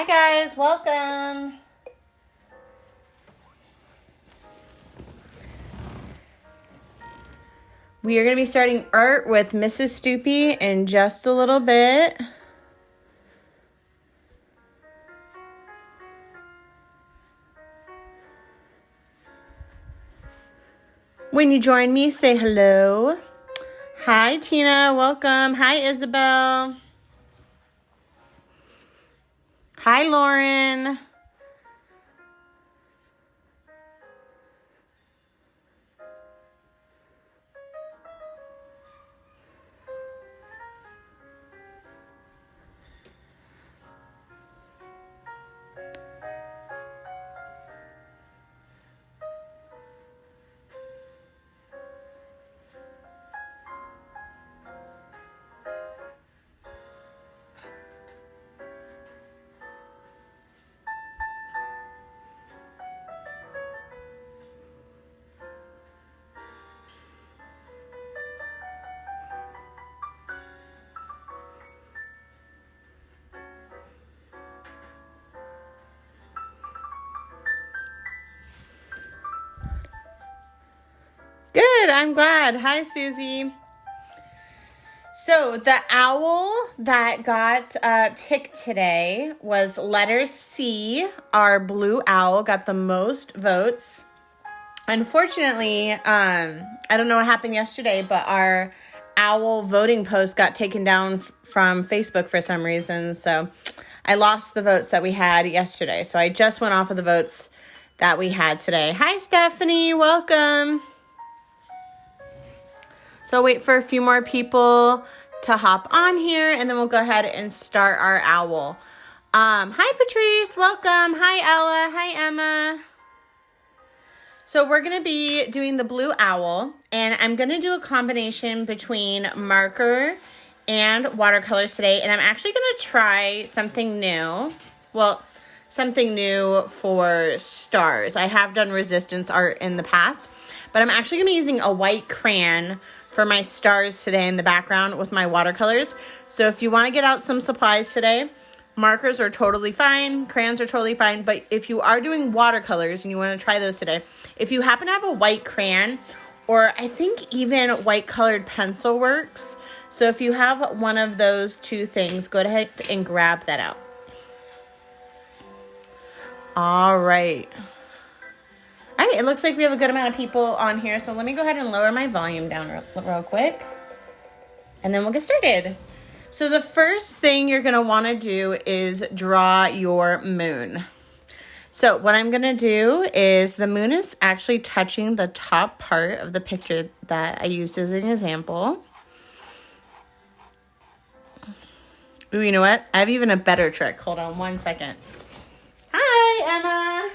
guys, welcome. We are going to be starting art with Mrs. Stoopy in just a little bit. When you join me, say hello. Hi, Tina. Welcome. Hi, Isabel. Hi, Lauren. Good, I'm glad. Hi, Susie. So the owl that got picked today was letter C. Our blue owl got the most votes. Unfortunately, I don't know what happened yesterday, but our owl voting post got taken down from Facebook for some reason. So I lost the votes that we had yesterday. So I just went off of the votes that we had today. Hi, Stephanie. Welcome. So wait for a few more people to hop on here, and then we'll go ahead and start our owl. Hi, Patrice. Welcome. Hi, Ella. Hi, Emma. So we're going to be doing the blue owl, and I'm going to do a combination between marker and watercolors today, and I'm actually going to try something new. Well, something new for stars. I have done resistance art in the past, but I'm actually going to be using a white crayon for my stars today in the background with my watercolors. So if you want to get out some supplies today, markers are totally fine, crayons are totally fine, but if you are doing watercolors and you want to try those today, if you happen to have a white crayon, or I think even white colored pencil works, so if you have one of those two things, go ahead and grab that out. All right. All right, it looks like we have a good amount of people on here, so let me go ahead and lower my volume down real quick, and then we'll get started. So the first thing you're going to want to do is draw your moon. So what I'm going to do is the moon is actually touching the top part of the picture that I used as an example. Ooh, you know what? I have even a better trick. Hold on one second. Hi, Emma.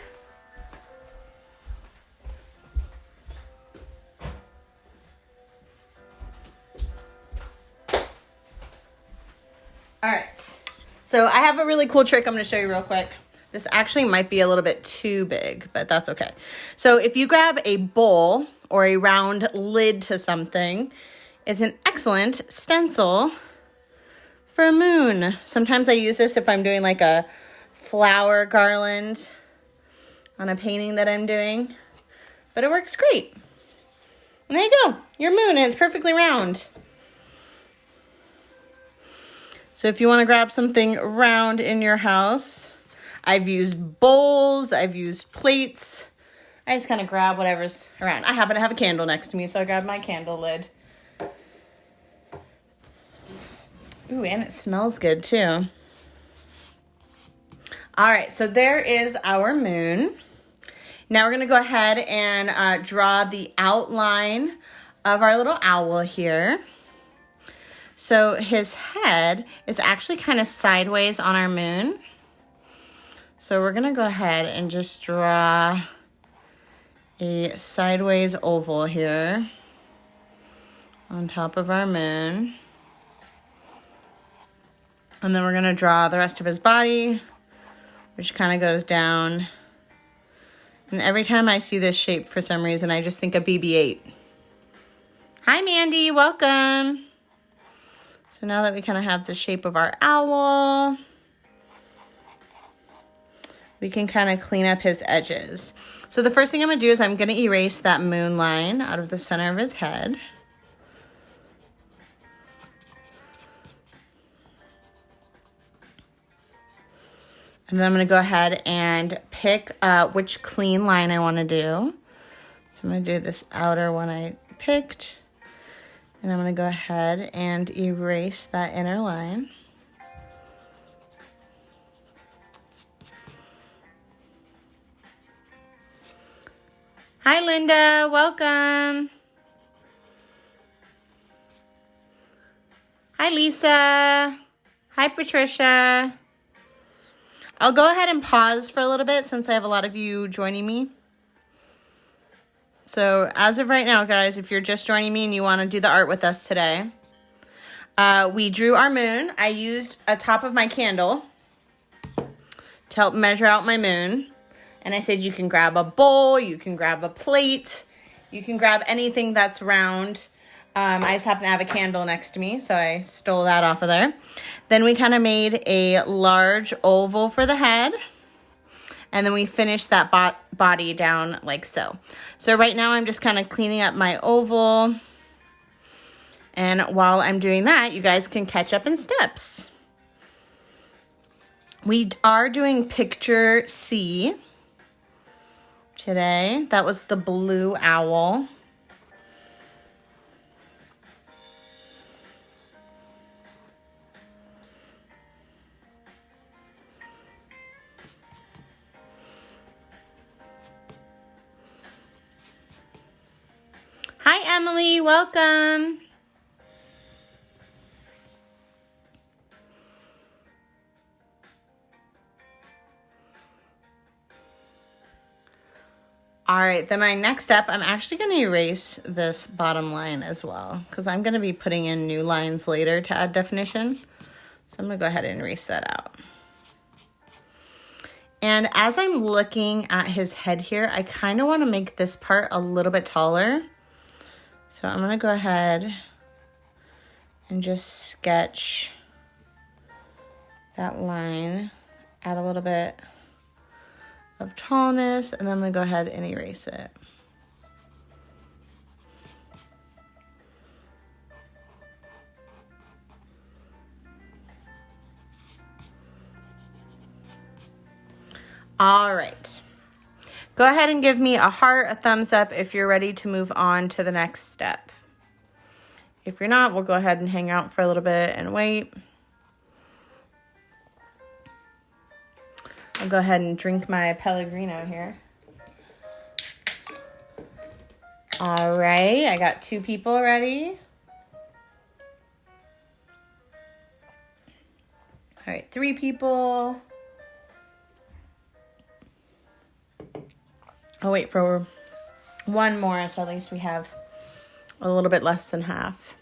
All right, so I have a really cool trick I'm going to show you real quick. This actually might be a little bit too big, but that's okay. So if you grab a bowl or a round lid to something, it's an excellent stencil for a moon. Sometimes I use this if I'm doing like a flower garland on a painting that I'm doing, but it works great. And there you go, your moon, and it's perfectly round. So if you want to grab something round in your house, I've used bowls, I've used plates. I just kind of grab whatever's around. I happen to have a candle next to me, so I grabbed my candle lid. Ooh, and it smells good too. All right, so there is our moon. Now we're going to go ahead and draw the outline of our little owl here. So his head is actually kind of sideways on our moon. So we're going to go ahead and just draw a sideways oval here on top of our moon. And then we're going to draw the rest of his body, which kind of goes down. And every time I see this shape, for some reason, I just think of BB-8. Hi, Mandy. Welcome. So now that we kind of have the shape of our owl, we can kind of clean up his edges. So the first thing I'm going to do is I'm going to erase that moon line out of the center of his head. And then I'm going to go ahead and pick which clean line I want to do. So I'm going to do this outer one I picked. And I'm going to go ahead and erase that inner line. Hi, Linda. Welcome. Hi, Lisa. Hi, Patricia. I'll go ahead and pause for a little bit since I have a lot of you joining me. So as of right now, guys, if you're just joining me and you want to do the art with us today, we drew our moon. I used a top of my candle to help measure out my moon. And I said you can grab a bowl, you can grab a plate, you can grab anything that's round. I just happen to have a candle next to me, so I stole that off of there. Then we kind of made a large oval for the head. And then we finished that body down like so. So right now I'm just kind of cleaning up my oval. And while I'm doing that, you guys can catch up in steps. We are doing picture C today. That was the blue owl. Hi, Emily. Welcome. All right, then my next step, I'm actually going to erase this bottom line as well because I'm going to be putting in new lines later to add definition. So I'm going to go ahead and erase that out. And as I'm looking at his head here, I kind of want to make this part a little bit taller. So I'm going to go ahead and just sketch that line, add a little bit of tallness, and then I'm going to go ahead and erase it. All right. Go ahead and give me a heart, a thumbs up if you're ready to move on to the next step. If you're not, we'll go ahead and hang out for a little bit and wait. I'll go ahead and drink my Pellegrino here. All right, I got 2 people ready. All right, 3 people. I'll wait for 1 more, so at least we have a little bit less than half.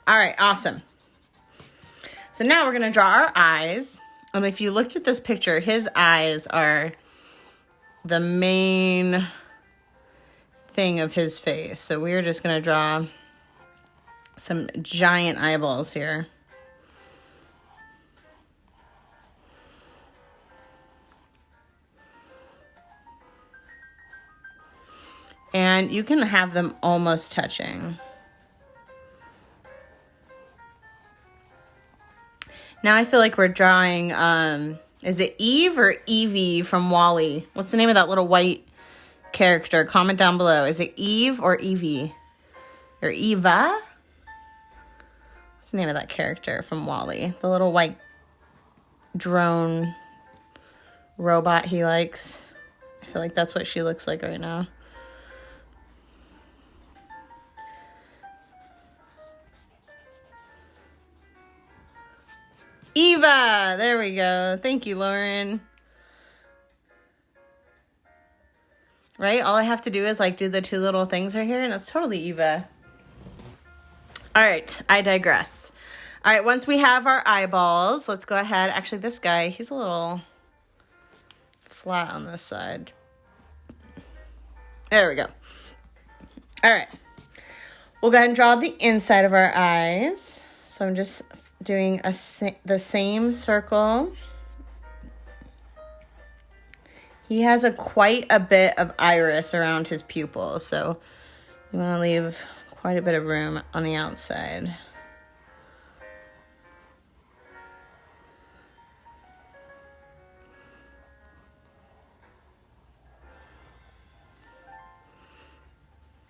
All right, awesome. So now we're going to draw our eyes. And if you looked at this picture, his eyes are the main thing of his face. So we're just going to draw some giant eyeballs here. And you can have them almost touching. Now I feel like we're drawing, is it Eve or Evie from WALL-E? What's the name of that little white character? Comment down below. Is it Eve or Evie? Or Eva? What's the name of that character from WALL-E? The little white drone robot he likes. I feel like that's what she looks like right now. Eva, there we go. Thank you, Lauren. Right? All I have to do is like do the 2 little things right here and it's totally Eva. All right, I digress. All right, once we have our eyeballs, let's go ahead. Actually, this guy, he's a little flat on this side. There we go. All right. We'll go ahead and draw the inside of our eyes. So I'm just doing the same circle. He has quite a bit of iris around his pupil, so you want to leave quite a bit of room on the outside.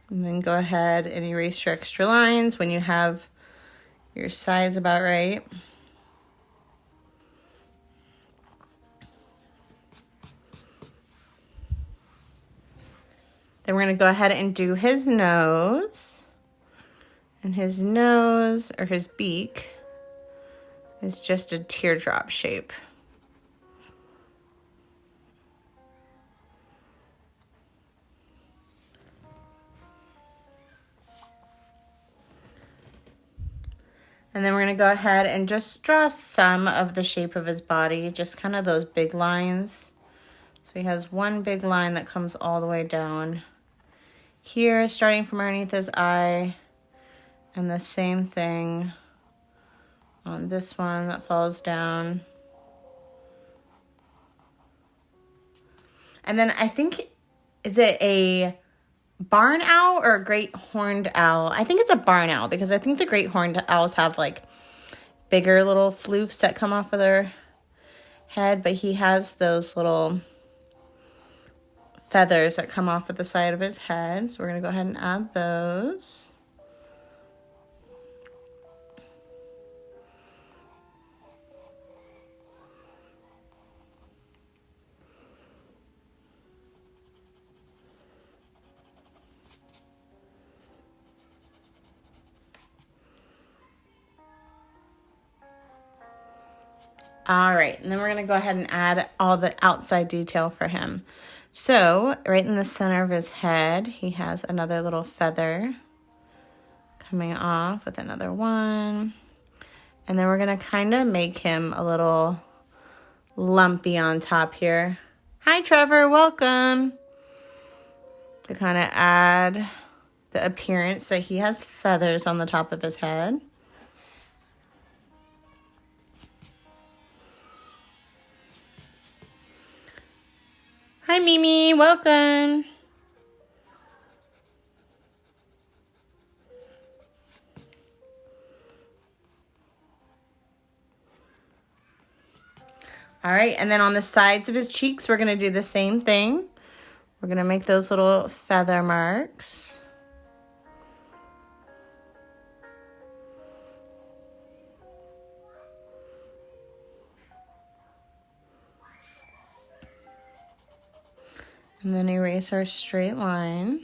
And then go ahead and erase your extra lines when you have your size about right. Then we're going to go ahead and do his nose. And his nose, or his beak, is just a teardrop shape. And then we're going to go ahead and just draw some of the shape of his body, just kind of those big lines. So he has one big line that comes all the way down here, starting from underneath his eye, and the same thing on this one that falls down. And then I think, is it a barn owl or a great horned owl? I think it's a barn owl, because I think the great horned owls have like bigger little floofs that come off of their head, but he has those little feathers that come off at the side of his head. So we're going to go ahead and add those. All right, and then we're going to go ahead and add all the outside detail for him. So right in the center of his head, he has another little feather coming off with another one. And then we're going to kind of make him a little lumpy on top here. Hi, Trevor, welcome. To kind of add the appearance that he has feathers on the top of his head. Hi, Mimi. Welcome. All right, and then on the sides of his cheeks, we're going to do the same thing. We're going to make those little feather marks. And then erase our straight line.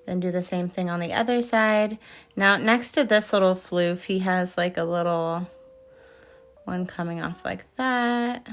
Then do the same thing on the other side. Now, next to this little floof, he has like a little one coming off like that.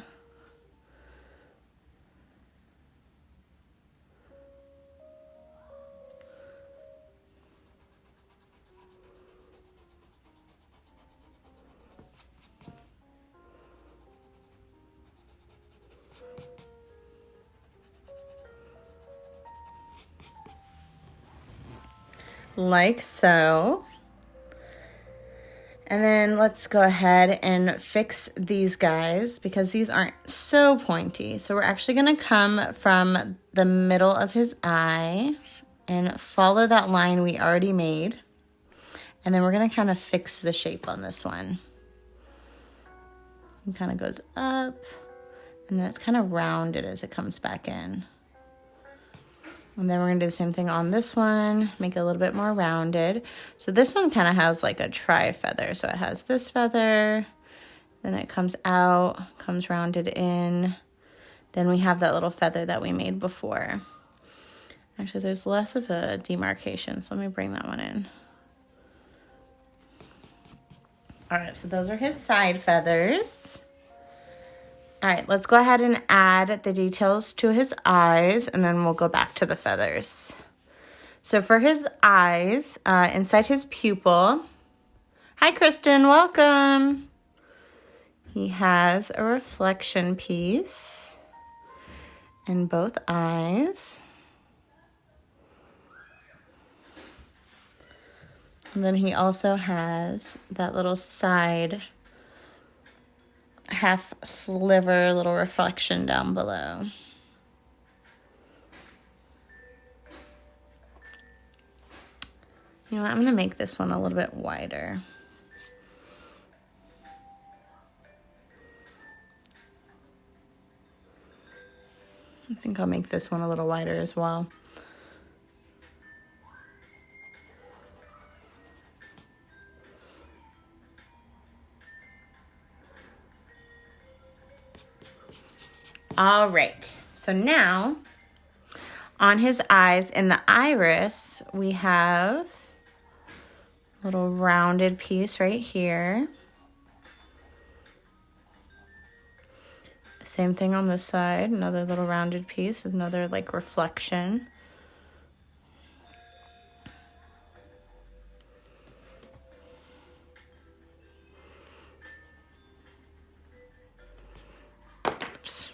Like so. And then let's go ahead and fix these guys because these aren't so pointy. So we're actually going to come from the middle of his eye and follow that line we already made. And then we're going to kind of fix the shape on this one. It kind of goes up and then it's kind of rounded as it comes back in. And then we're going to do the same thing on this one, make it a little bit more rounded. So this one kind of has like a tri-feather. So it has this feather, then it comes out, comes rounded in. Then we have that little feather that we made before. Actually, there's less of a demarcation, so let me bring that one in. All right, so those are his side feathers. All right, let's go ahead and add the details to his eyes, and then we'll go back to the feathers. So for his eyes, inside his pupil, hi, Kristen, welcome. He has a reflection piece in both eyes. And then he also has that little side half sliver little reflection down below. You know what, I'm gonna make this one a little bit wider. I think I'll make this one a little wider as well. All right, so now on his eyes in the iris, we have a little rounded piece right here. Same thing on this side, another little rounded piece, another like reflection. Oops.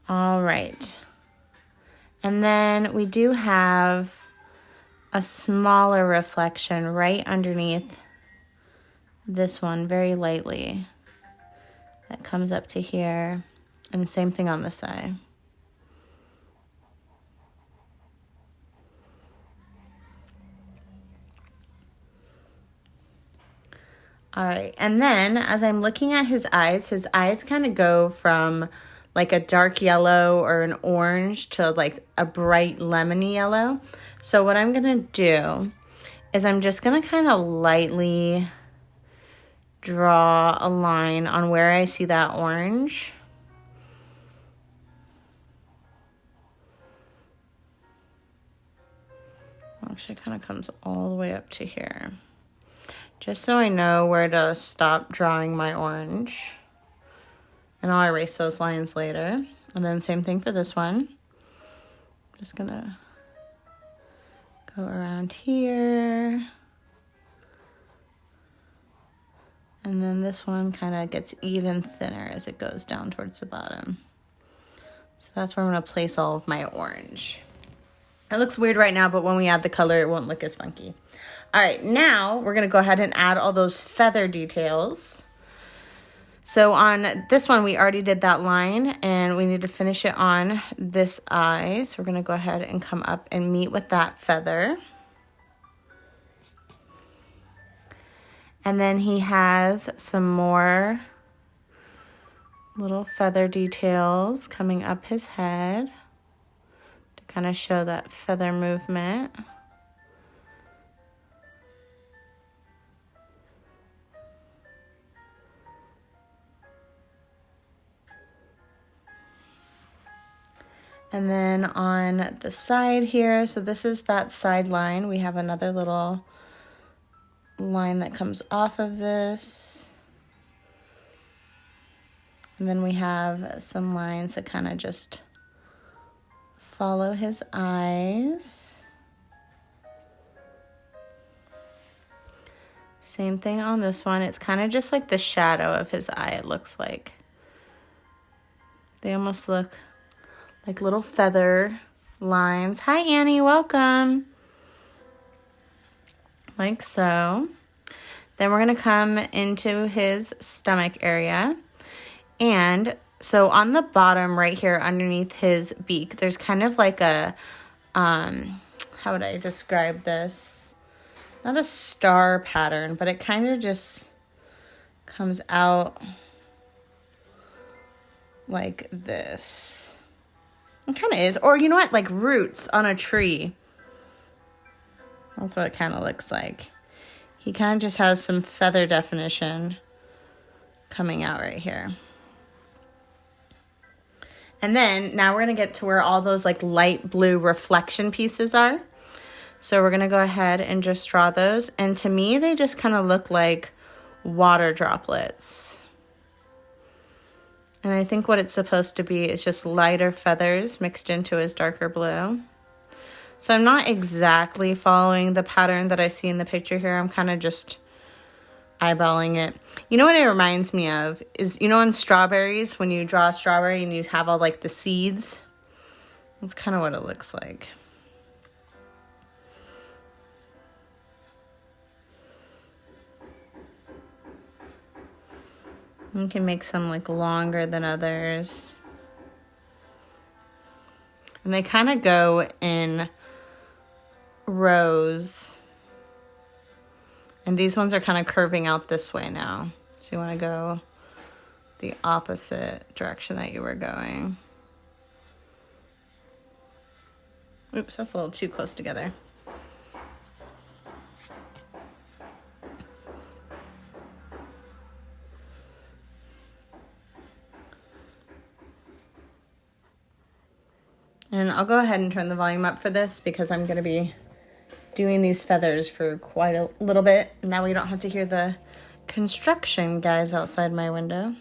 All right. And then we do have a smaller reflection right underneath this one, very lightly, that comes up to here, and the same thing on this side. All right, and then as I'm looking at his eyes kind of go from like a dark yellow or an orange to like a bright lemony yellow. So what I'm gonna do is I'm just gonna kind of lightly draw a line on where I see that orange. Actually, it kind of comes all the way up to here. Just so I know where to stop drawing my orange. And I'll erase those lines later. And then same thing for this one. Just gonna go around here. And then this one kind of gets even thinner as it goes down towards the bottom. So that's where I'm going to place all of my orange. It looks weird right now, but when we add the color, it won't look as funky. All right, now we're going to go ahead and add all those feather details. So on this one, we already did that line, and we need to finish it on this eye. So we're going to go ahead and come up and meet with that feather. And then he has some more little feather details coming up his head to kind of show that feather movement. And then on the side here, so this is that side line, we have another little line that comes off of this. And then we have some lines that kind of just follow his eyes. Same thing on this one. It's kind of just like the shadow of his eye, it looks like. They almost look like little feather lines. Hi, Annie, welcome. Like so. Then we're going to come into his stomach area. And so on the bottom right here underneath his beak, there's kind of like a, how would I describe this? Not a star pattern, but it kind of just comes out like this. It kind of is. Or you know what? Like roots on a tree. That's what it kind of looks like. He kind of just has some feather definition coming out right here. And then now we're going to get to where all those like light blue reflection pieces are. So we're going to go ahead and just draw those. And to me, they just kind of look like water droplets. And I think what it's supposed to be is just lighter feathers mixed into his darker blue. So I'm not exactly following the pattern that I see in the picture here. I'm kind of just eyeballing it. You know what it reminds me of is, you know, in strawberries, when you draw a strawberry and you have all like the seeds, that's kind of what it looks like. You can make some like longer than others. And they kind of go in rows. And these ones are kind of curving out this way now. So you want to go the opposite direction that you were going. Oops, that's a little too close together. And I'll go ahead and turn the volume up for this because I'm going to be doing these feathers for quite a little bit. Now we don't have to hear the construction guys outside my window.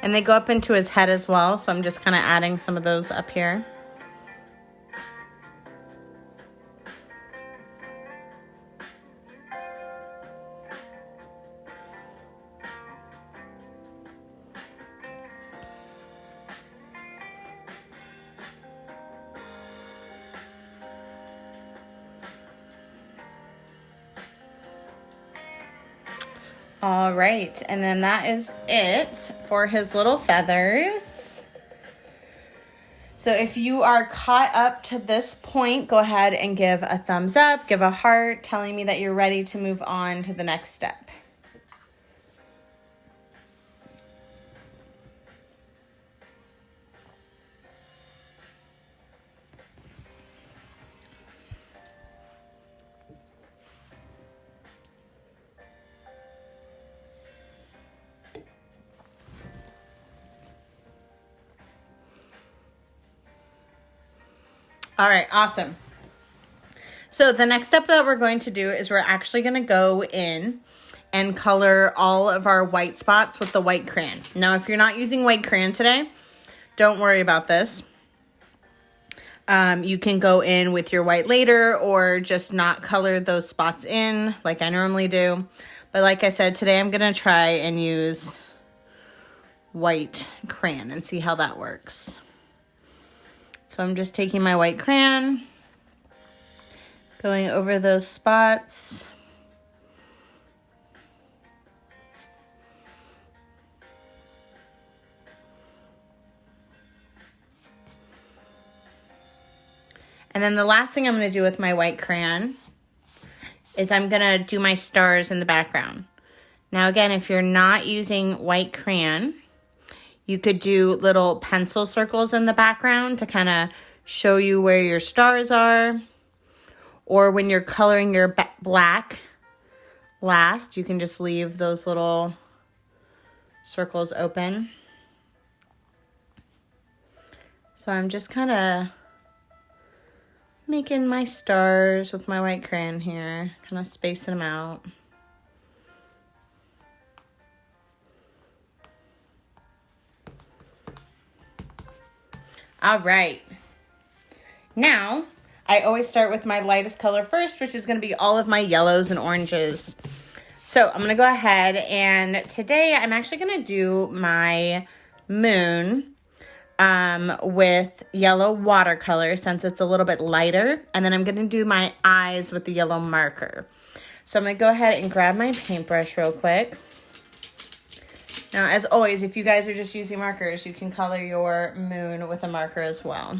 And they go up into his head as well, so I'm just kind of adding some of those up here. All right, and then that is it for his little feathers. So if you are caught up to this point, go ahead and give a thumbs up, give a heart, telling me that you're ready to move on to the next step. All right, awesome. So the next step that we're going to do is we're actually going to go in and color all of our white spots with the white crayon. Now, if you're not using white crayon today, don't worry about this. You can go in with your white later or just not color those spots in like I normally do. But like I said, today I'm going to try and use white crayon and see how that works. So I'm just taking my white crayon, going over those spots. And then the last thing I'm going to do with my white crayon is I'm going to do my stars in the background. Now again, if you're not using white crayon, you could do little pencil circles in the background to kind of show you where your stars are. Or when you're coloring your black last, you can just leave those little circles open. So I'm just kind of making my stars with my white crayon here, kind of spacing them out. All right. Now, I always start with my lightest color first, which is going to be all of my yellows and oranges. So I'm going to go ahead, and today I'm actually going to do my moon with yellow watercolor since it's a little bit lighter. And then I'm going to do my eyes with the yellow marker. So I'm going to go ahead and grab my paintbrush real quick. Now, as always, if you guys are just using markers, you can color your moon with a marker as well.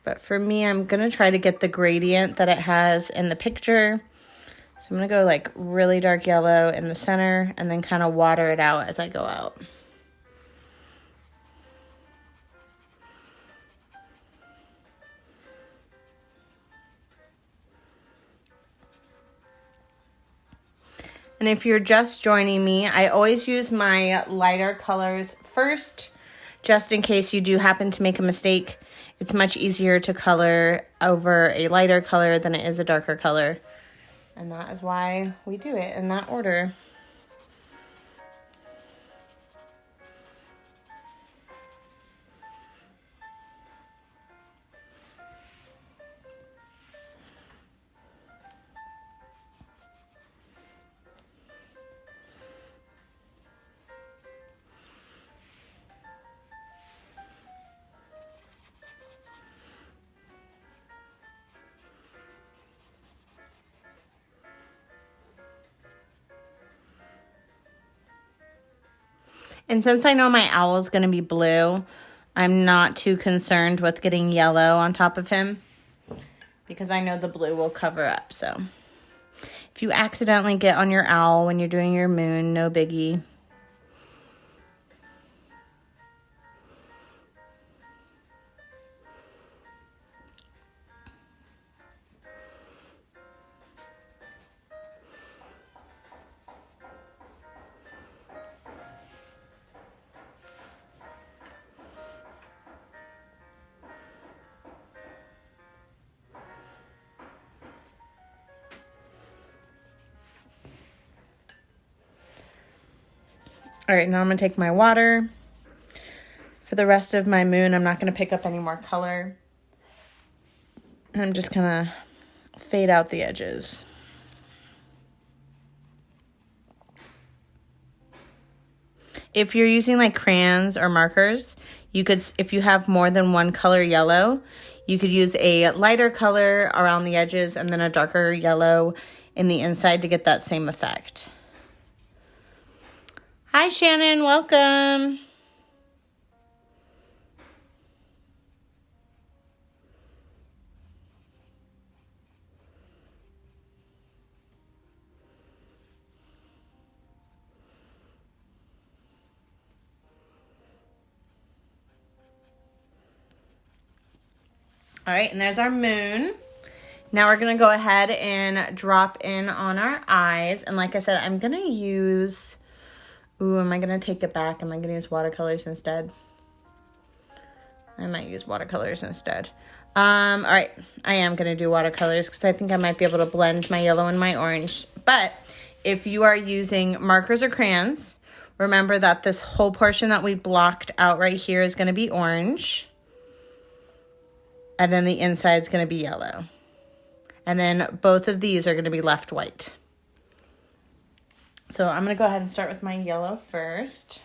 But for me, I'm going to try to get the gradient that it has in the picture. So I'm going to go like really dark yellow in the center and then kind of water it out as I go out. And if you're just joining me, I always use my lighter colors first, just in case you do happen to make a mistake. It's much easier to color over a lighter color than it is a darker color. And that is why we do it in that order. And since I know my owl is going to be blue, I'm not too concerned with getting yellow on top of him because I know the blue will cover up. So if you accidentally get on your owl when you're doing your moon, no biggie. All right, now I'm going to take my water. For the rest of my moon, I'm not going to pick up any more color. I'm just going to fade out the edges. If you're using like crayons or markers, you could, if you have more than one color yellow, you could use a lighter color around the edges and then a darker yellow in the inside to get that same effect. Hi, Shannon. Welcome. All right, and there's our moon. Now we're going to go ahead and drop in on our eyes. And like I said, I'm going to use... Ooh, am I going to take it back? Am I going to use watercolors instead? I might use watercolors instead. All right, I am going to do watercolors because I think I might be able to blend my yellow and my orange. But if you are using markers or crayons, remember that this whole portion that we blocked out right here is going to be orange. And then the inside is going to be yellow. And then both of these are going to be left white. So I'm going to go ahead and start with my yellow first.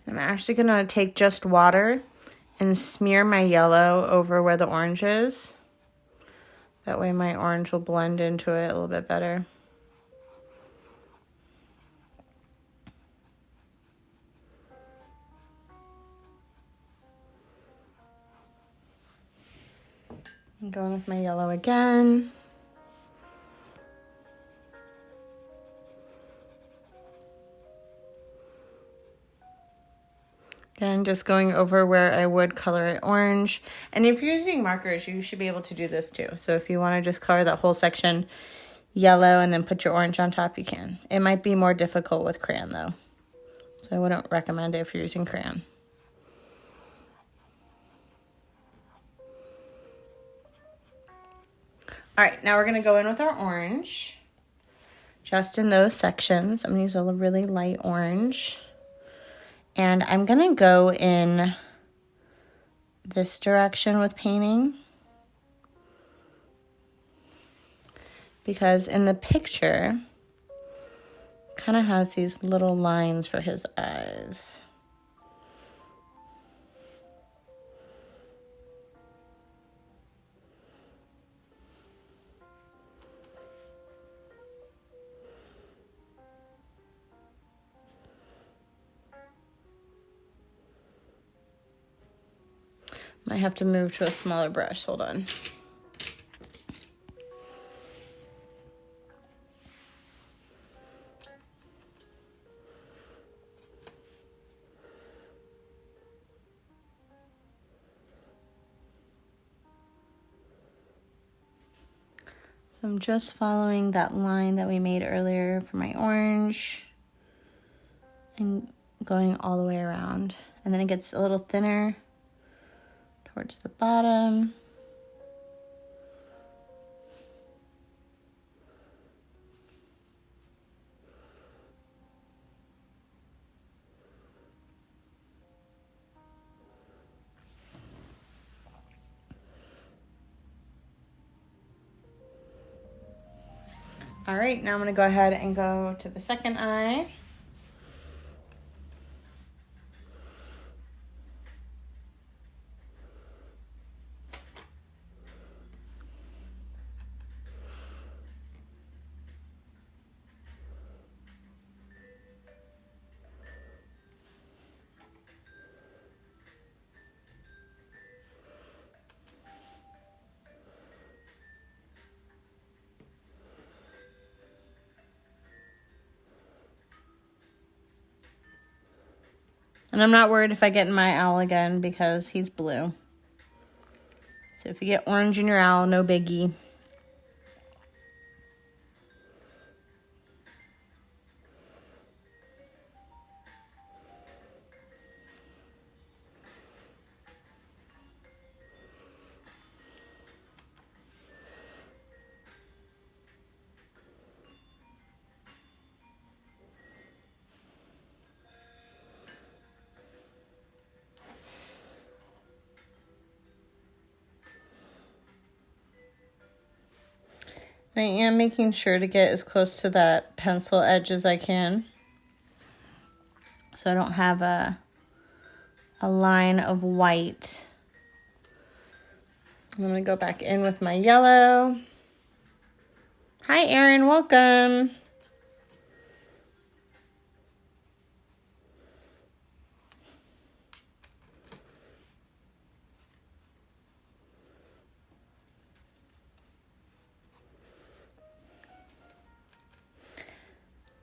I'm actually going to take just water and smear my yellow over where the orange is. That way my orange will blend into it a little bit better. I'm going with my yellow again. Again, just going over where I would color it orange. And if you're using markers, you should be able to do this too. So if you want to just color that whole section yellow and then put your orange on top, you can. It might be more difficult with crayon though. So I wouldn't recommend it if you're using crayon. All right, now we're going to go in with our orange. just in those sections. I'm going to use a really light orange. And I'm going to go in this direction with painting, because in the picture, kind of has these little lines for his eyes. Might have to move to a smaller brush. Hold on. So I'm just following that line that we made earlier for my orange and going all the way around. And then it gets a little thinner towards the bottom. All right, now I'm gonna go ahead and go to the second eye. And I'm not worried if I get in my owl again because he's blue. So if you get orange in your owl, no biggie. I am making sure to get as close to that pencil edge as I can, so I don't have a line of white. I'm going to go back in with my yellow. Hi, Erin. Welcome.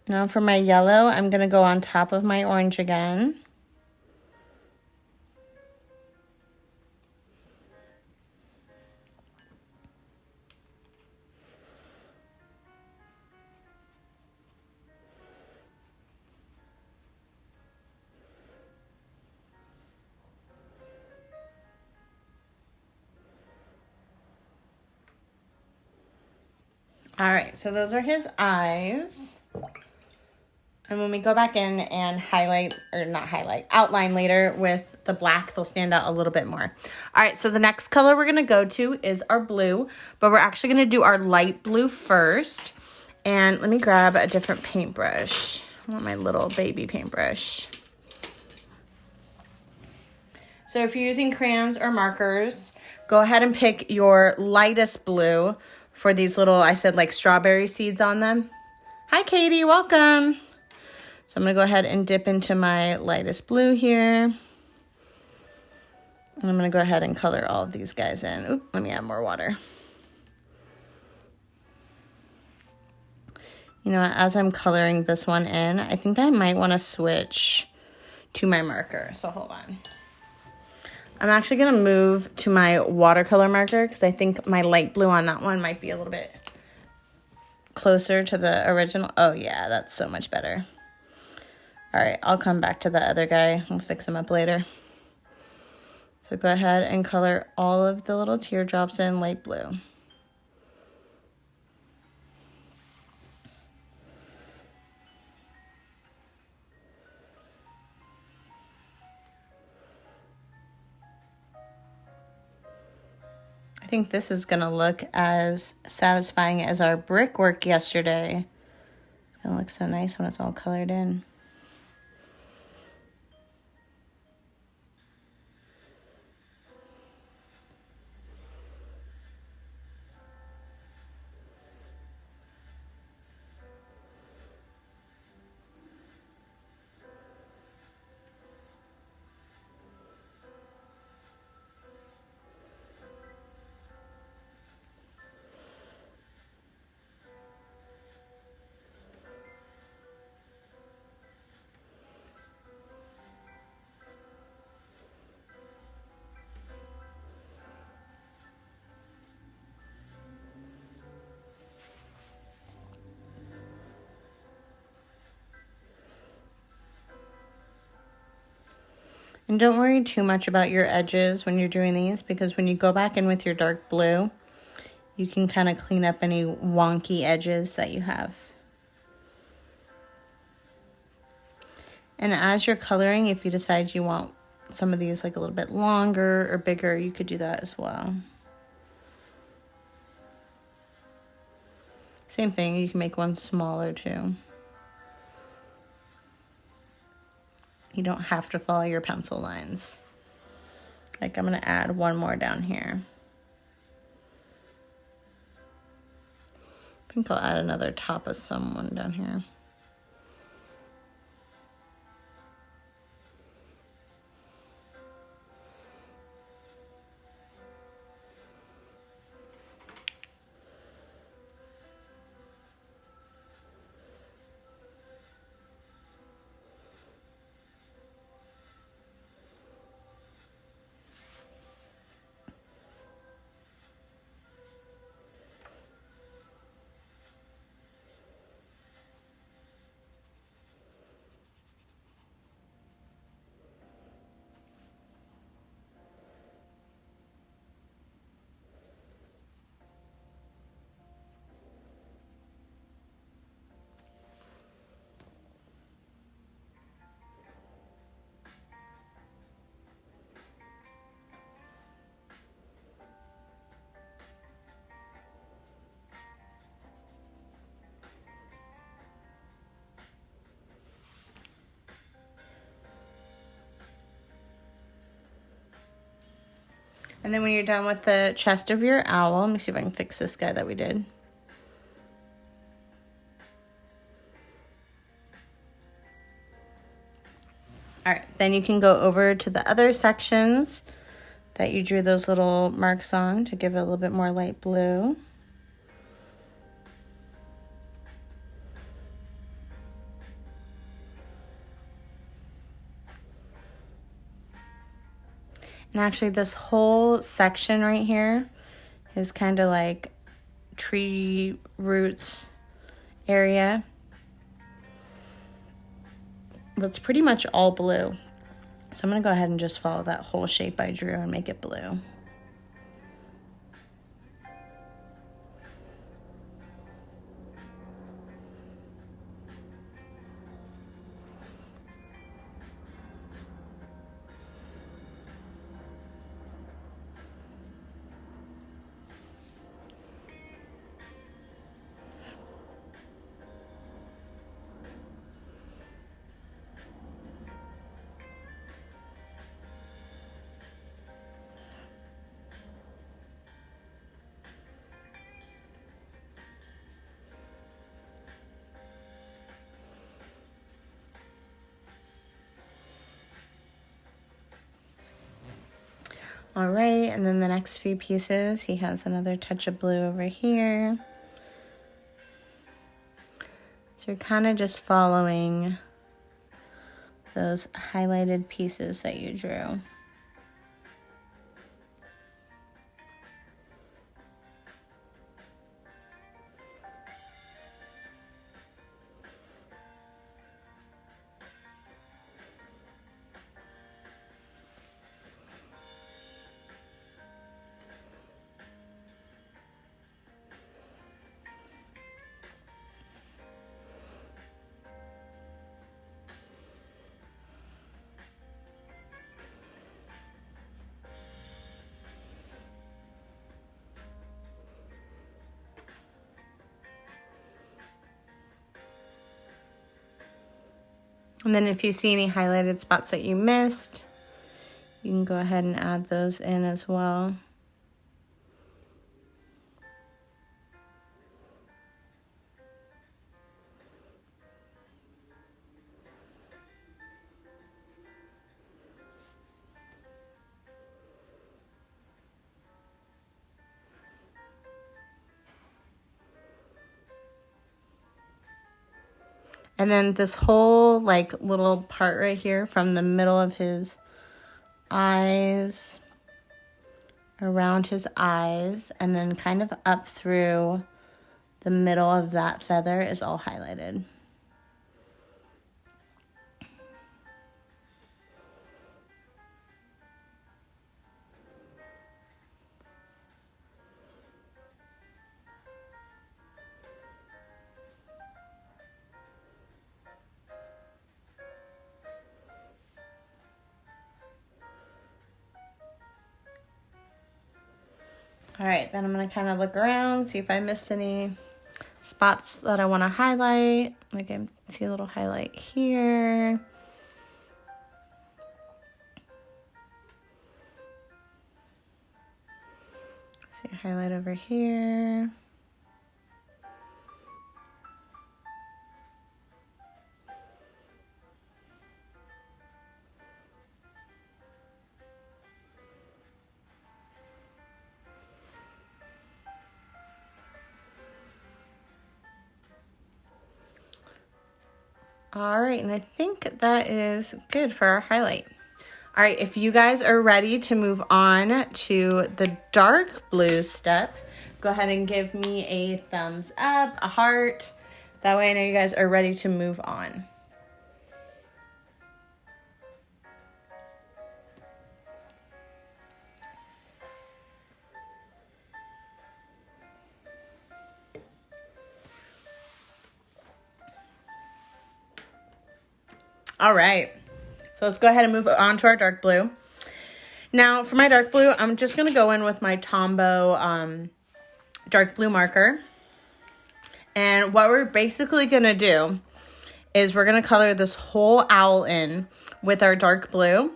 Now for my yellow, I'm going to go on top of my orange again. All right, so those are his eyes. And when we go back in and outline later with the black, they'll stand out a little bit more. All right, so the next color we're gonna go to is our blue, but we're actually gonna do our light blue first. And let me grab a different paintbrush. I want my little baby paintbrush. So if you're using crayons or markers, go ahead and pick your lightest blue for these little, I said like strawberry seeds on them. Hi, Katie, welcome. So I'm gonna go ahead and dip into my lightest blue here. And I'm gonna go ahead and color all of these guys in. Oop, let me add more water. You know, as I'm coloring this one in, I think I might wanna switch to my marker, so hold on. I'm actually gonna move to my watercolor marker because I think my light blue on that one might be a little bit closer to the original. Oh yeah, that's so much better. All right, I'll come back to the other guy. We'll fix him up later. So go ahead and color all of the little teardrops in light blue. think this is going to look as satisfying as our brickwork yesterday. It's going to look so nice when it's all colored in. And don't worry too much about your edges when you're doing these, because when you go back in with your dark blue, you can kind of clean up any wonky edges that you have. And as you're coloring, if you decide you want some of these like a little bit longer or bigger, you could do that as well. Same thing, you can make one smaller too. You don't have to follow your pencil lines. Like I'm gonna add one more down here. I think I'll add another top of someone down here. And then when you're done with the chest of your owl, let me see if I can fix this guy that we did. All right, then you can go over to the other sections that you drew those little marks on to give it a little bit more light blue. And actually this whole section right here is kind of like tree roots area. That's pretty much all blue. So I'm gonna go ahead and just follow that whole shape I drew and make it blue. All right, and then the next few pieces, he has another touch of blue over here. So you're kind of just following those highlighted pieces that you drew. And then if you see any highlighted spots that you missed, you can go ahead and add those in as well. And then this whole like little part right here from the middle of his eyes, around his eyes, and then kind of up through the middle of that feather is all highlighted. All right, then I'm gonna kind of look around, see if I missed any spots that I want to highlight. Like I see a little highlight here. See a highlight over here. All right, and I think that is good for our highlight. All right, if you guys are ready to move on to the dark blue step, go ahead and give me a thumbs up, a heart. That way I know you guys are ready to move on. All right, so let's go ahead and move on to our dark blue. Now for my dark blue, I'm just gonna go in with my Tombow dark blue marker. And what we're basically gonna do is we're gonna color this whole owl in with our dark blue.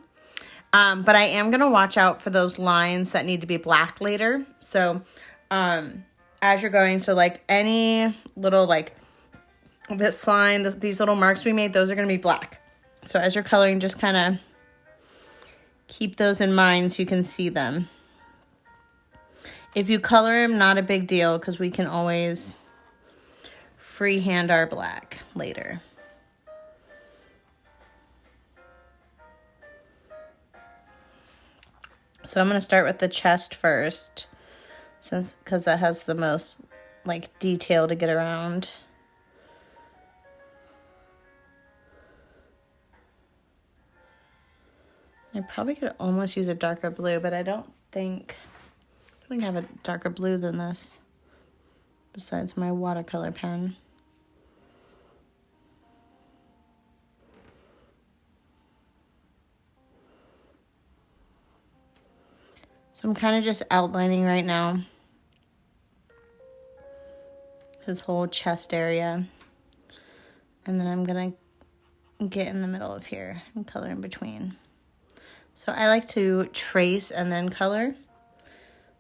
But I am gonna watch out for those lines that need to be black later. So as you're going, so like any little like this line, these little marks we made, those are gonna be black. So as you're coloring, just kind of keep those in mind so you can see them. If you color them, not a big deal because we can always freehand our black later. So I'm going to start with the chest first, because that has the most like detail to get around. I probably could almost use a darker blue, but I don't think I have a darker blue than this, besides my watercolor pen. So I'm kind of just outlining right now his whole chest area. And then I'm going to get in the middle of here and color in between. So I like to trace and then color.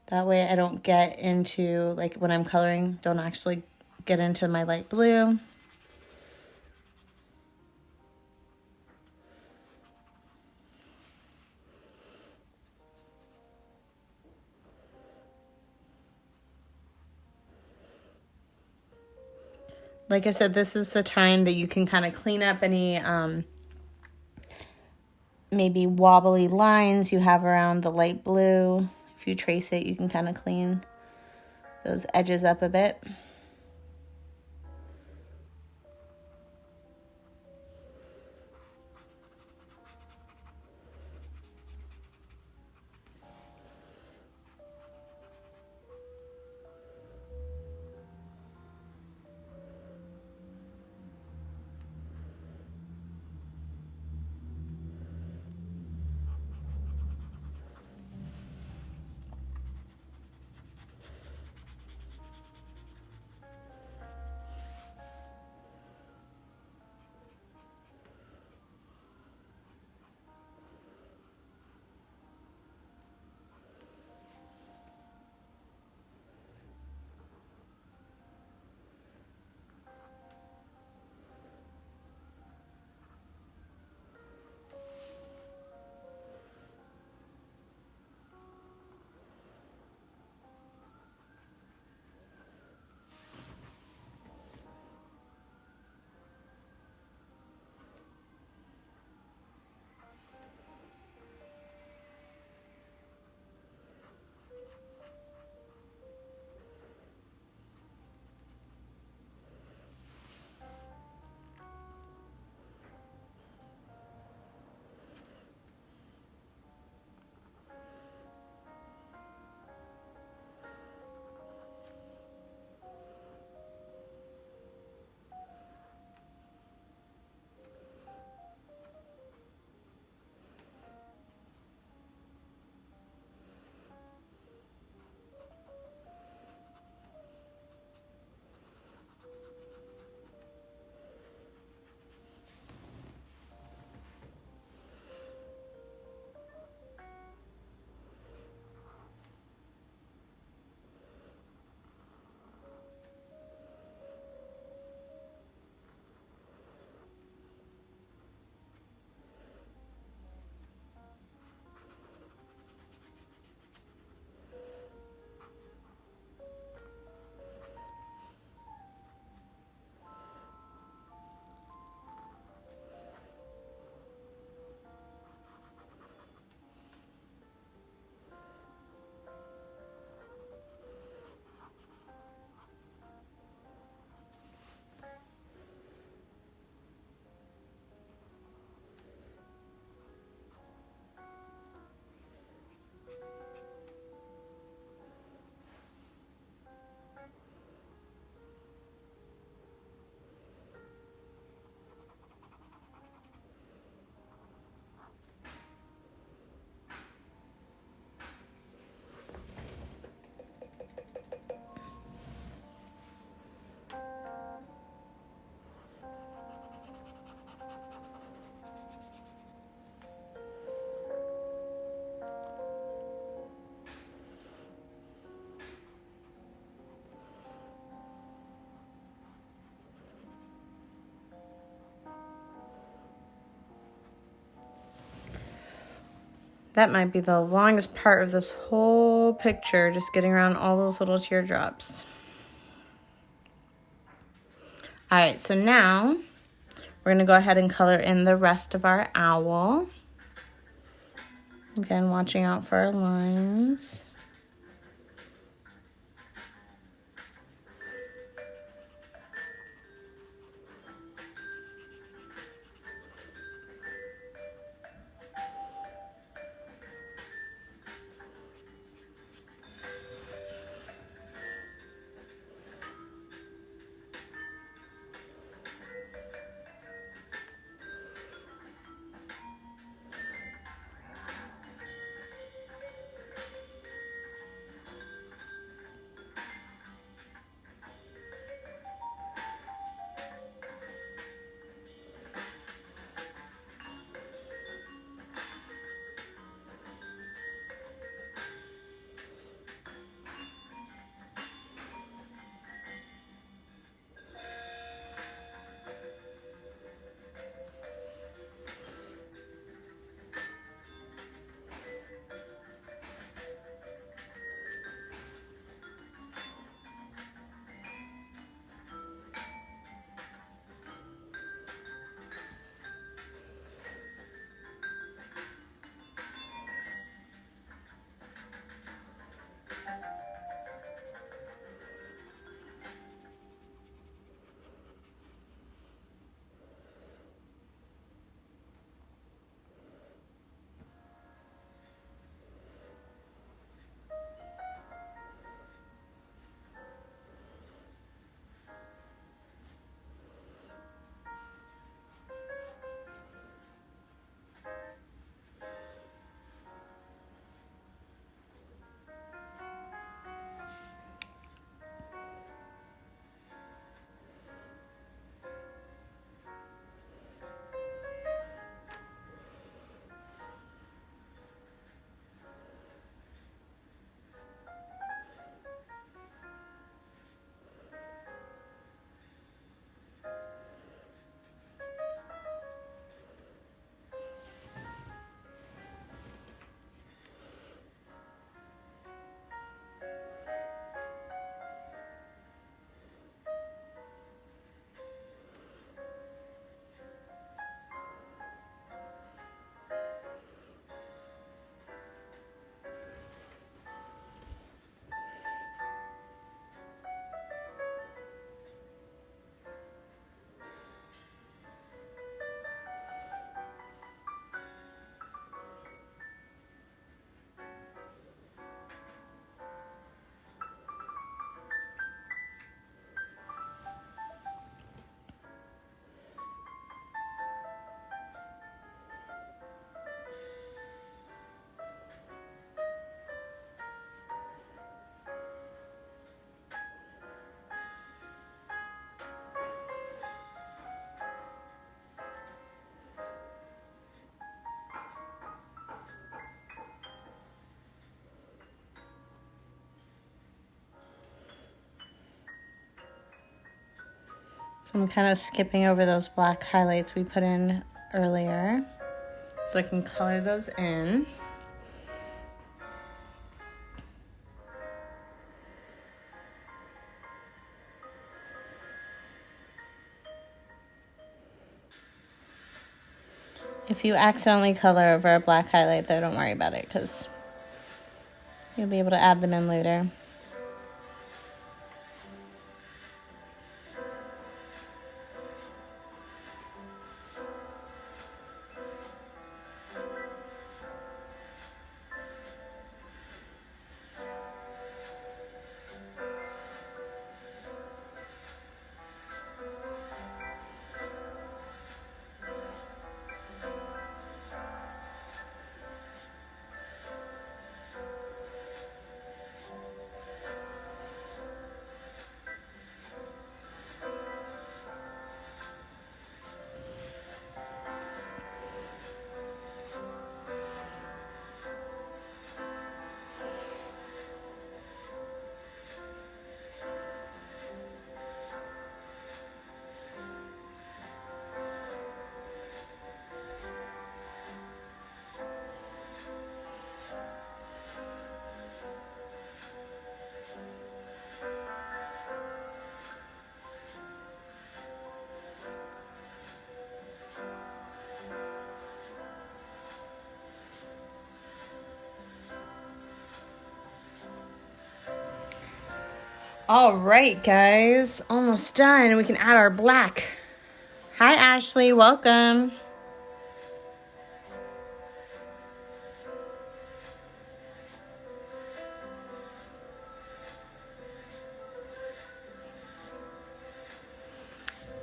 That way I don't get into, like when I'm coloring, don't actually get into my light blue. Like I said, this is the time that you can kind of clean up any maybe wobbly lines you have around the light blue. If you trace it, you can kind of clean those edges up a bit. That might be the longest part of this whole picture, just getting around all those little teardrops. All right, so now we're gonna go ahead and color in the rest of our owl. Again, watching out for our lines. So I'm kind of skipping over those black highlights we put in earlier so I can color those in. If you accidentally color over a black highlight though, don't worry about it because you'll be able to add them in later. All right, guys, almost done. We can add our black. Hi, Ashley, welcome.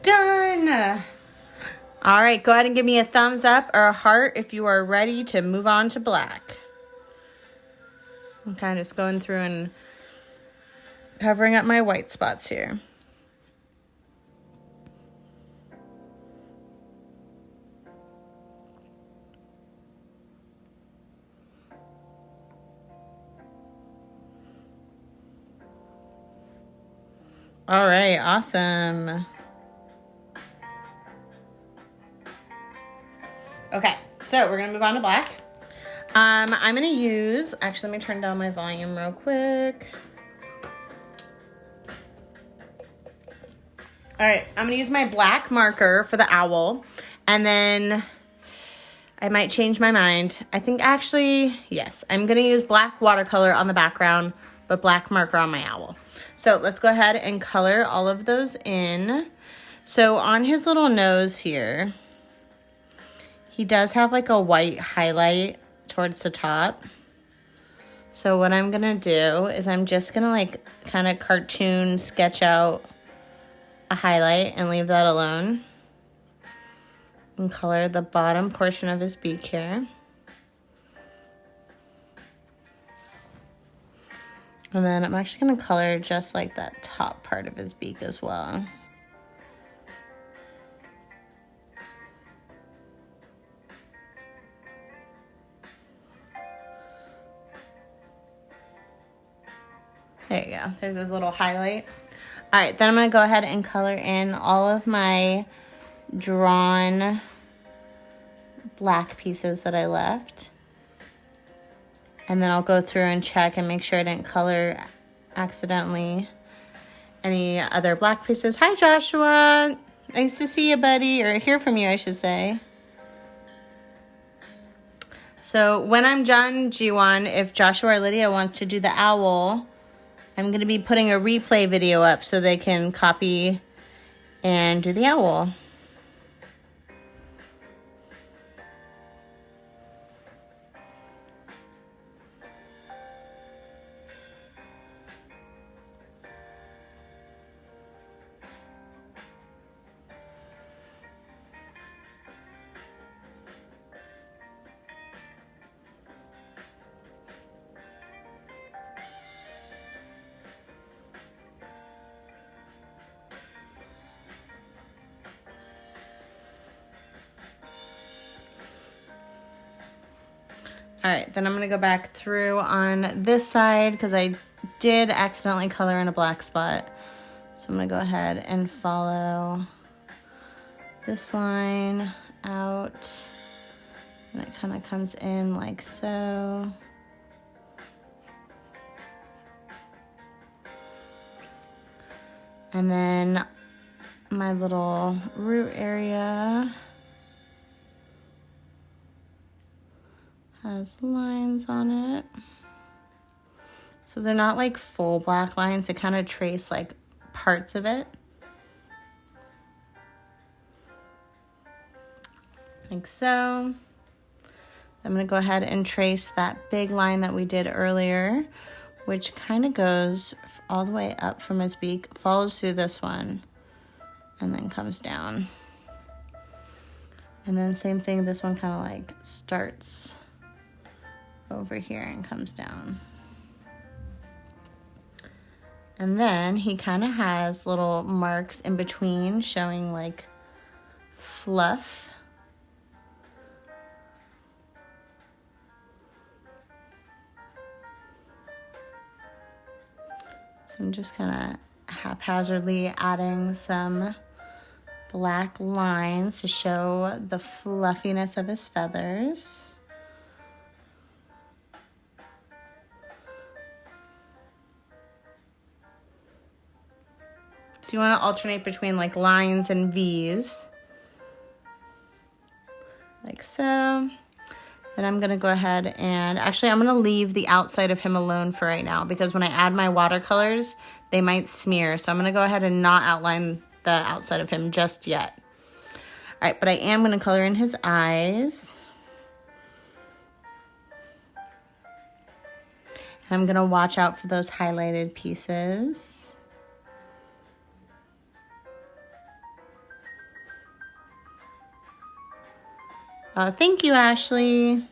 Done. All right, go ahead and give me a thumbs up or a heart if you are ready to move on to black. I'm kind of just going through and covering up my white spots here. All right, awesome. Okay, so we're gonna move on to black. I'm gonna use, actually, let me turn down my volume real quick. All right, I'm gonna use my black marker for the owl, and then I might change my mind. I think actually, yes, I'm gonna use black watercolor on the background, but black marker on my owl. So let's go ahead and color all of those in. So on his little nose here, he does have like a white highlight towards the top. So what I'm gonna do is I'm just gonna like kind of cartoon sketch out a highlight and leave that alone. And color the bottom portion of his beak here. And then I'm actually gonna color just like that top part of his beak as well. There you go, there's his little highlight. All right, then I'm gonna go ahead and color in all of my drawn black pieces that I left. And then I'll go through and check and make sure I didn't color accidentally any other black pieces. Hi, Joshua. Nice to see you, buddy, or hear from you, I should say. So when I'm done, G1, if Joshua or Lydia wants to do the owl, I'm going to be putting a replay video up so they can copy and do the owl. All right, then I'm gonna go back through on this side because I did accidentally color in a black spot. So I'm gonna go ahead and follow this line out, and it kind of comes in like so. And then my little root area has lines on it. So they're not like full black lines, they kind of trace like parts of it. Like so. I'm gonna go ahead and trace that big line that we did earlier, which kind of goes all the way up from his beak, follows through this one, and then comes down. And then same thing, this one kind of like starts over here and comes down. And then he kind of has little marks in between showing like fluff. So I'm just kind of haphazardly adding some black lines to show the fluffiness of his feathers. So you want to alternate between like lines and V's. Like so. Then Then I'm going to go ahead and actually I'm going to leave the outside of him alone for right now because when I add my watercolors, they might smear. So I'm going to go ahead and not outline the outside of him just yet. All right, but I am going to color in his eyes. And I'm going to watch out for those highlighted pieces. Thank you, Ashley.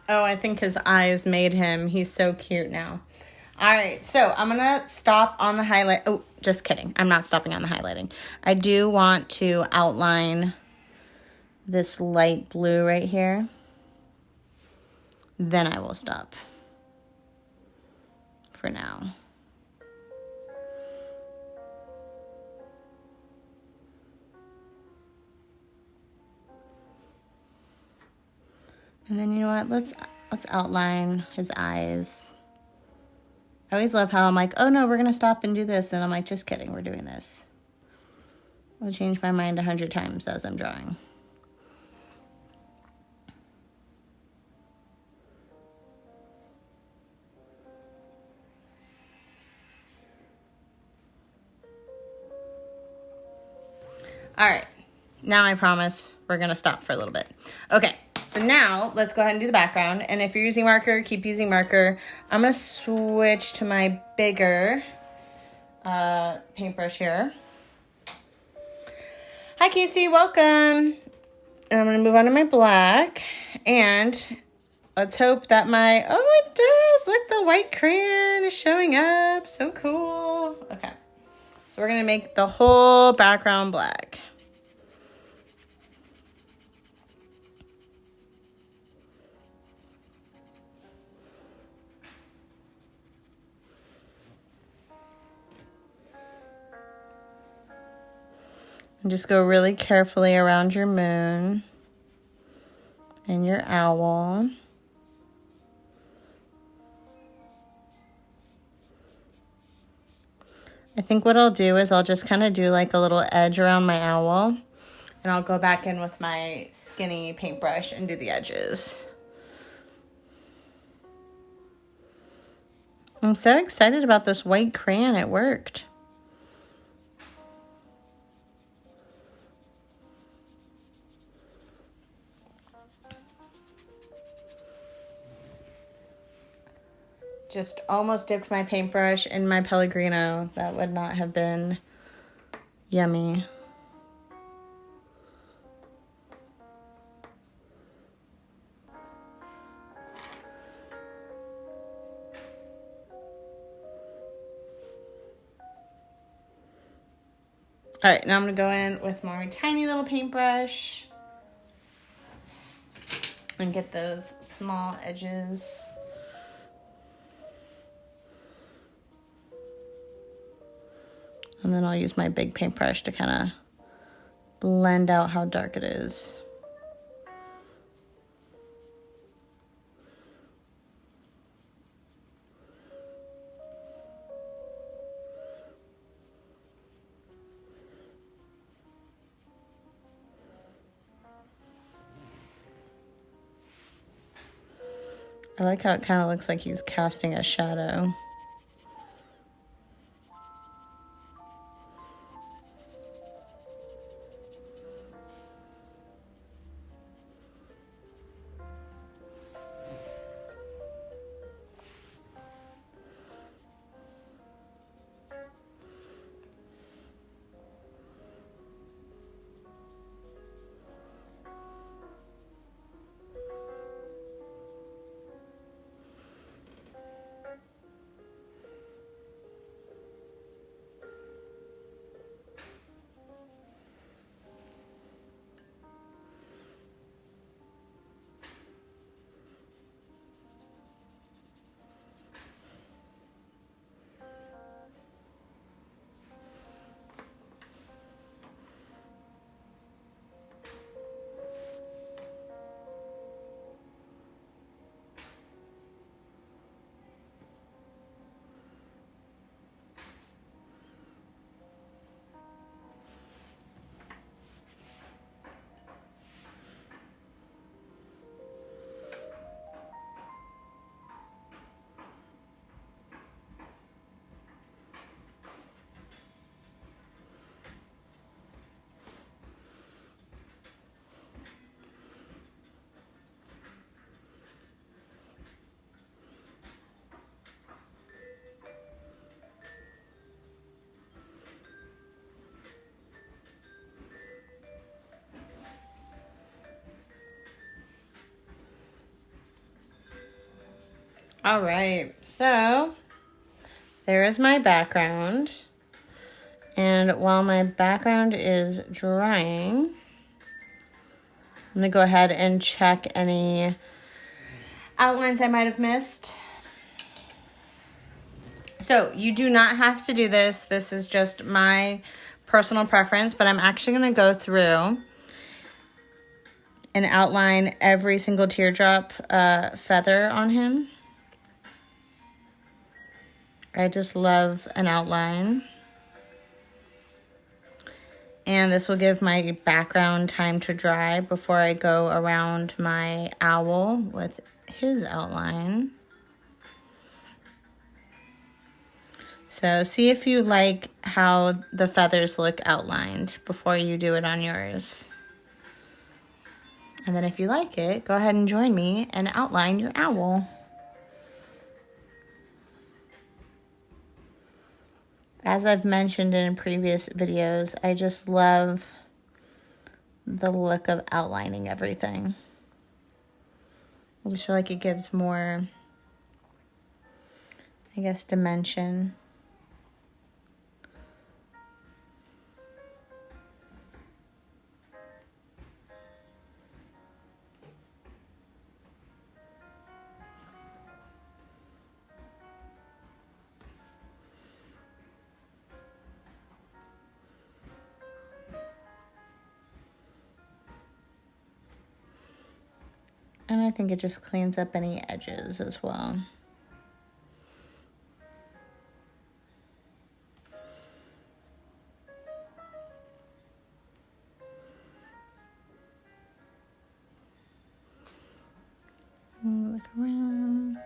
Oh, I think his eyes made him. He's so cute now. All right, so I'm going to stop on the highlight. Oh, just kidding. I'm not stopping on the highlighting. I do want to outline this light blue right here. Then I will stop for now. And then, you know what, let's outline his eyes. I always love how I'm like, oh no, we're going to stop and do this. And I'm like, just kidding, we're doing this. I'll change my mind 100 times as I'm drawing. All right, now I promise we're going to stop for a little bit. Okay. So now let's go ahead and do the background. And if you're using marker, keep using marker. I'm going to switch to my bigger paintbrush here. Hi, Casey. Welcome. And I'm going to move on to my black. And let's hope that oh, it does. Look, the white crayon is showing up. So cool. Okay. So we're going to make the whole background black. And just go really carefully around your moon and your owl. I think what I'll do is I'll just kind of do like a little edge around my owl. And I'll go back in with my skinny paintbrush and do the edges. I'm so excited about this white crayon. It worked. Just almost dipped my paintbrush in my Pellegrino. That would not have been yummy. All right, now I'm gonna go in with my tiny little paintbrush and get those small edges. And then I'll use my big paintbrush to kind of blend out how dark it is. I like how it kind of looks like he's casting a shadow. All right, so there is my background. And while my background is drying, I'm going to go ahead and check any outlines I might have missed. So you do not have to do this. This is just my personal preference, but I'm actually going to go through and outline every single teardrop feather on him. I just love an outline. And this will give my background time to dry before I go around my owl with his outline. So see if you like how the feathers look outlined before you do it on yours. And then if you like it, go ahead and join me and outline your owl. As I've mentioned in previous videos, I just love the look of outlining everything. I just feel like it gives more, I guess, dimension. And I think it just cleans up any edges as well. Look around.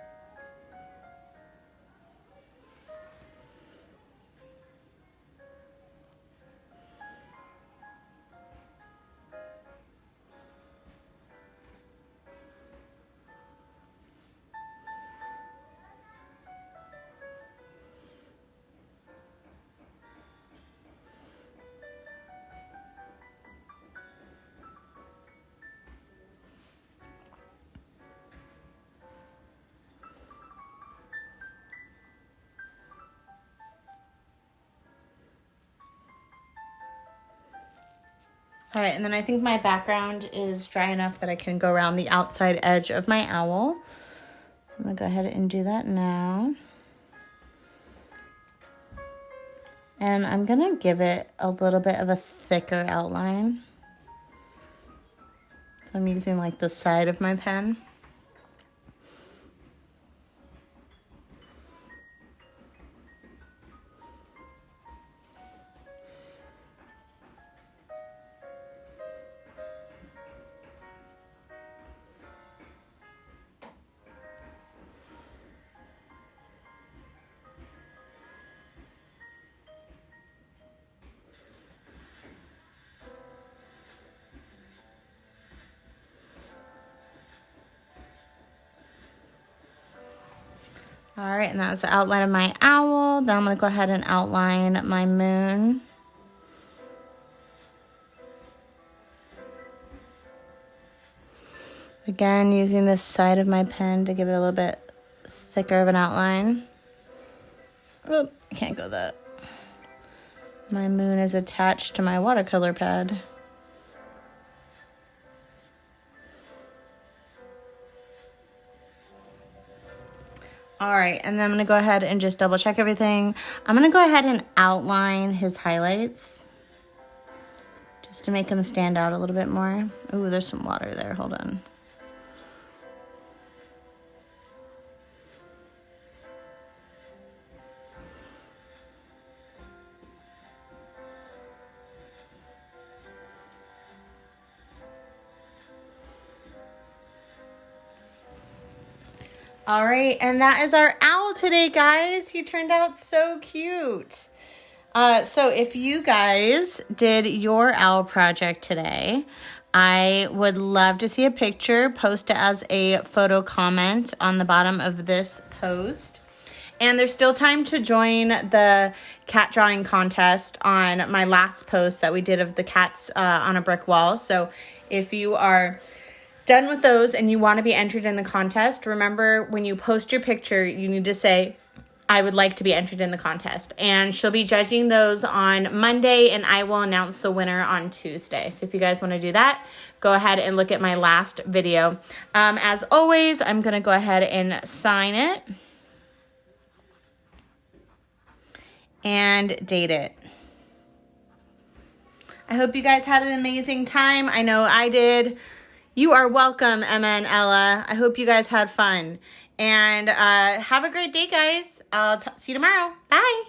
All right, and then I think my background is dry enough that I can go around the outside edge of my owl. So I'm gonna go ahead and do that now. And I'm gonna give it a little bit of a thicker outline. So I'm using like the side of my pen. All right, and that's the outline of my owl. Then I'm going to go ahead and outline my moon. Again, using this side of my pen to give it a little bit thicker of an outline. Oh, can't go that. My moon is attached to my watercolor pad. All right, and then I'm gonna go ahead and just double check everything. I'm gonna go ahead and outline his highlights just to make him stand out a little bit more. Ooh, there's some water there, hold on. All right, and that is our owl today, guys. He turned out so cute. So if you guys did your owl project today, I would love to see a picture. Post it as a photo comment on the bottom of this post. And there's still time to join the cat drawing contest on my last post that we did of the cats on a brick wall. So if you are done with those and you want to be entered in the contest, remember when you post your picture, you need to say, I would like to be entered in the contest. And she'll be judging those on Monday, and I will announce the winner on Tuesday. So if you guys want to do that, go ahead and look at my last video. As always, I'm going to go ahead and sign it and date it. I hope you guys had an amazing time. I know I did. You are welcome, Emma and Ella. I hope you guys had fun. And have a great day, guys. I'll see you tomorrow. Bye.